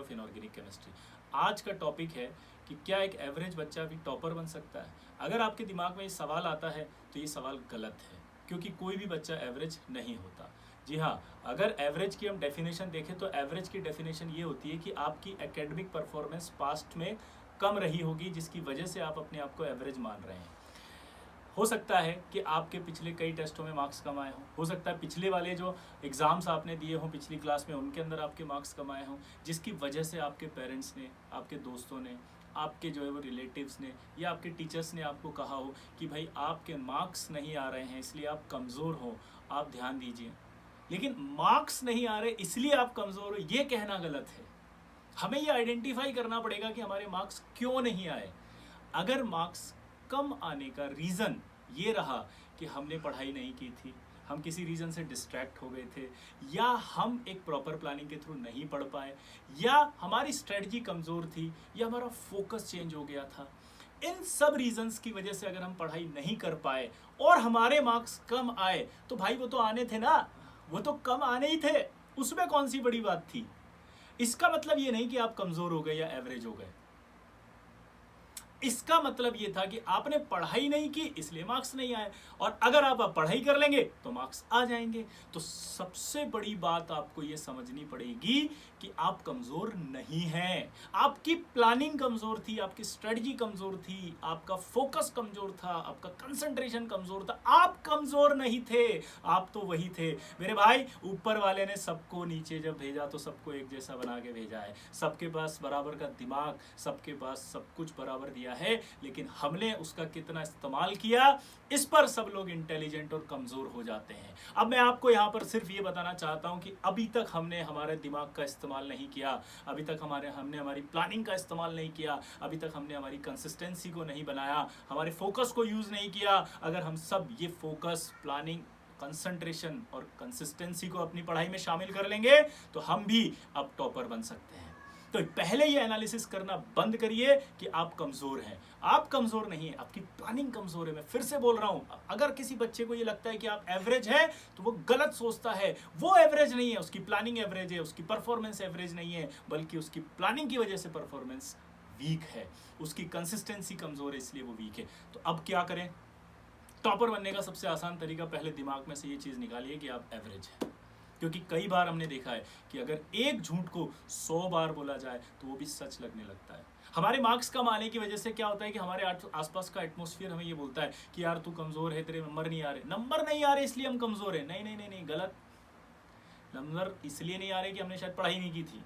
Of inorganic chemistry. आज का topic है कि क्या एक एवरेज बच्चा भी टॉपर बन सकता है। अगर आपके दिमाग में ये सवाल आता है तो ये सवाल गलत है, क्योंकि कोई भी बच्चा एवरेज नहीं होता। जी हाँ, अगर एवरेज की हम डेफिनेशन देखें तो एवरेज की डेफिनेशन ये होती है कि आपकी एकेडमिक परफॉर्मेंस पास्ट में कम रही होगी, जिसकी वजह से आप अपने आप को एवरेज मान रहे हैं। हो सकता है कि आपके पिछले कई टेस्टों में मार्क्स कम आए हों, हो सकता है पिछले वाले जो एग्ज़ाम्स आपने दिए हों पिछली क्लास में उनके अंदर आपके मार्क्स कम आए हों, जिसकी वजह से आपके पेरेंट्स ने, आपके दोस्तों ने, आपके जो है वो रिलेटिव्स ने या आपके टीचर्स ने आपको कहा हो कि भाई आपके मार्क्स नहीं आ रहे हैं इसलिए आप कमज़ोर हो, आप ध्यान दीजिए। लेकिन मार्क्स नहीं आ रहे इसलिए आप कमज़ोर हो, ये कहना गलत है। हमें ये आइडेंटिफाई करना पड़ेगा कि हमारे मार्क्स क्यों नहीं आए। अगर मार्क्स कम आने का रीज़न ये रहा कि हमने पढ़ाई नहीं की थी, हम किसी रीज़न से डिस्ट्रैक्ट हो गए थे, या हम एक प्रॉपर प्लानिंग के थ्रू नहीं पढ़ पाए, या हमारी स्ट्रेटजी कमज़ोर थी, या हमारा फोकस चेंज हो गया था, इन सब रीजंस की वजह से अगर हम पढ़ाई नहीं कर पाए और हमारे मार्क्स कम आए तो भाई वो तो आने थे ना, वो तो कम आने ही थे, उसमें कौन सी बड़ी बात थी। इसका मतलब ये नहीं कि आप कमज़ोर हो गए या एवरेज हो गए। इसका मतलब ये था कि आपने पढ़ाई नहीं की इसलिए मार्क्स नहीं आए, और अगर आप पढ़ाई कर लेंगे तो मार्क्स आ जाएंगे। तो सबसे बड़ी बात आपको ये समझनी पड़ेगी कि आप कमज़ोर नहीं हैं, आपकी प्लानिंग कमज़ोर थी, आपकी स्ट्रेटजी कमज़ोर थी, आपका फोकस कमज़ोर था, आपका कंसंट्रेशन कमज़ोर था। आप कमज़ोर नहीं थे, आप तो वही थे। मेरे भाई, ऊपर वाले ने सबको नीचे जब भेजा तो सबको एक जैसा बना के भेजा है। सबके पास बराबर का दिमाग, सबके पास सब कुछ बराबर दिया है, लेकिन हमने उसका कितना इस्तेमाल किया, इस पर सब लोग इंटेलिजेंट और कमज़ोर हो जाते हैं। अब मैं आपको यहाँ पर सिर्फ ये बताना चाहता हूँ कि अभी तक हमने हमारे दिमाग का इस्तेमाल नहीं किया, अभी तक हमने हमारी प्लानिंग का इस्तेमाल नहीं किया, अभी तक हमने हमारी कंसिस्टेंसी को नहीं बनाया, हमारे फोकस को यूज़ नहीं किया। अगर हम सब ये फोकस, प्लानिंग, कंसंट्रेशन और कंसिस्टेंसी को अपनी पढ़ाई में शामिल कर लेंगे तो हम भी अब टॉपर बन सकते हैं। तो पहले ये एनालिसिस करना बंद करिए कि आप कमज़ोर हैं। आप कमज़ोर नहीं है, आपकी प्लानिंग कमज़ोर है। मैं फिर से बोल रहा हूँ, अगर किसी बच्चे को ये लगता है कि आप एवरेज हैं तो वो गलत सोचता है। वो एवरेज नहीं है, उसकी प्लानिंग एवरेज है, उसकी परफॉर्मेंस एवरेज नहीं है, बल्कि उसकी प्लानिंग की वजह से परफॉर्मेंस वीक है, उसकी कंसिस्टेंसी कमज़ोर है, इसलिए वो वीक है। तो अब क्या करें? टॉपर बनने का सबसे आसान तरीका, पहले दिमाग में से ये चीज़ निकालिए कि आप एवरेज हैं। क्योंकि कई बार हमने देखा है कि अगर एक झूठ को 100 बार बोला जाए तो वो भी सच लगने लगता है। हमारे मार्क्स कम आने की वजह से क्या होता है कि हमारे आसपास का एटमॉस्फेयर हमें ये बोलता है कि यार तू कमज़ोर है, तेरे नंबर नहीं आ रहे। नंबर नहीं आ रहे इसलिए हम कमज़ोर हैं? नहीं नहीं नहीं नहीं, गलत। नंबर इसलिए नहीं आ रहे कि हमने शायद पढ़ाई नहीं की थी।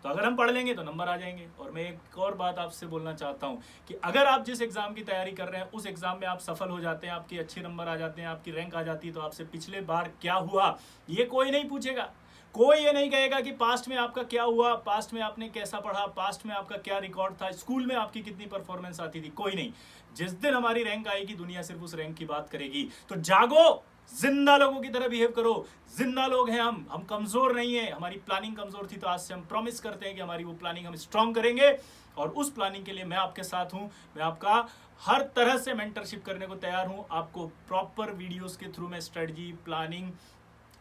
तो अगर हम पढ़ लेंगे तो नंबर आ जाएंगे। और मैं एक और बात आपसे बोलना चाहता हूँ कि अगर आप जिस एग्ज़ाम की तैयारी कर रहे हैं उस एग्ज़ाम में आप सफल हो जाते हैं, आपके अच्छे नंबर आ जाते हैं, आपकी रैंक आ जाती है, तो आपसे पिछले बार क्या हुआ ये कोई नहीं पूछेगा। कोई ये नहीं कहेगा कि पास्ट में आपका क्या हुआ, पास्ट में आपने कैसा पढ़ा, पास्ट में आपका क्या रिकॉर्ड था, स्कूल में आपकी कितनी परफॉर्मेंस आती थी, कोई नहीं। जिस दिन हमारी रैंक आएगी दुनिया सिर्फ उस रैंक की बात करेगी। तो जागो, जिंदा लोगों की तरह बिहेव करो। जिंदा लोग हैं हम कमज़ोर नहीं है। हमारी प्लानिंग कमज़ोर थी तो आज से हम प्रॉमिस करते हैं कि हमारी वो प्लानिंग हम स्ट्रॉन्ग करेंगे, और उस प्लानिंग के लिए मैं आपके साथ हूं। मैं आपका हर तरह से मेंटरशिप करने को तैयार हूं। आपको प्रॉपर वीडियोस के थ्रू मैं स्ट्रेटजी, प्लानिंग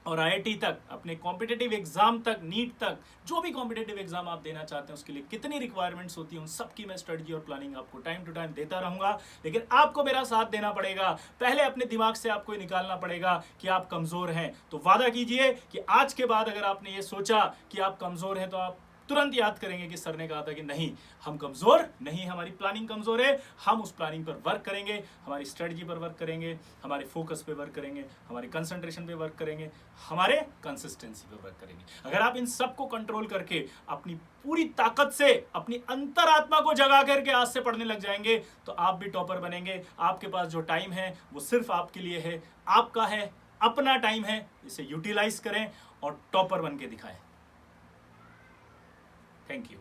और आईआईटी तक, अपने कॉम्पिटिटिव एग्जाम तक, नीट तक, जो भी कॉम्पिटिटिव एग्जाम आप देना चाहते हैं उसके लिए कितनी रिक्वायरमेंट्स होती हैं उन सबकी मैं स्ट्रेटजी और प्लानिंग आपको टाइम टू टाइम देता रहूंगा। लेकिन आपको मेरा साथ देना पड़ेगा। पहले अपने दिमाग से आपको निकालना पड़ेगा कि आप कमज़ोर हैं। तो वादा कीजिए कि आज के बाद अगर आपने ये सोचा कि आप कमज़ोर हैं तो आप तुरंत याद करेंगे कि सर ने कहा था कि नहीं, हम कमज़ोर नहीं, हमारी प्लानिंग कमज़ोर है। हम उस प्लानिंग पर वर्क करेंगे, हमारी स्ट्रेटजी पर वर्क करेंगे, हमारे फोकस पे वर्क करेंगे, हमारे कंसंट्रेशन पे वर्क करेंगे, हमारे कंसिस्टेंसी पे वर्क करेंगे। अगर आप इन सब को कंट्रोल करके अपनी पूरी ताकत से अपनी अंतरात्मा को जगा करके आज से पढ़ने लग जाएंगे तो आप भी टॉपर बनेंगे। आपके पास जो टाइम है वो सिर्फ आपके लिए है, आपका है, अपना टाइम है। इसे यूटिलाइज करें और टॉपर बन के दिखाएं। Thank you.